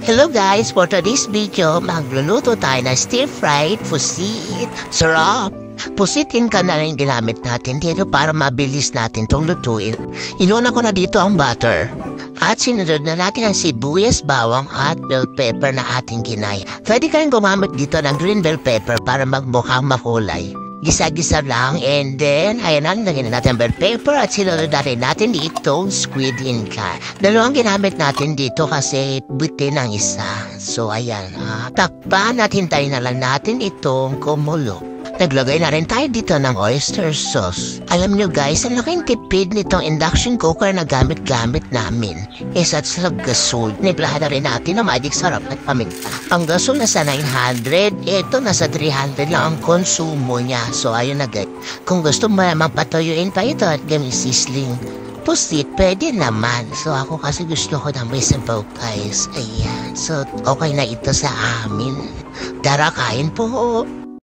Hello guys! For today's video, magluluto tayo ng stir-fried pusit. Sarap! Pusitin ka na rin ginamit natin dito para mabilis natin itong lutuin. Inuna ko na dito ang butter. At sinunod na natin ang sibuyas, bawang at bell pepper na ating ginay. Pwede kayong gumamit dito ng green bell pepper para magmukhang makulay. Gisa-gisa lang, and then, ayan na, lagyan na natin bell pepper at sinunod natin dito, squid in ka. Dalawang ginamit natin dito kasi bitin ang isa. So, ayan, takpan at hintayin na lang natin itong kumulo. Naglagay na rin tayo dito ng oyster sauce. Alam nyo guys, ang laking tipid nitong induction cooker na gamit-gamit namin. At sa gasol, niplahan na rin natin na magic sarap at paminta. Ang gasol nasa 900, ito nasa 300 lang ang konsumo niya. So ayun na guys, kung gusto mo naman patuyuin pa ito at gamit sizzling pusit, pwede naman. So ako kasi gusto ko ng may simple guys. Ayan, so okay na ito sa amin. Tara, kain po.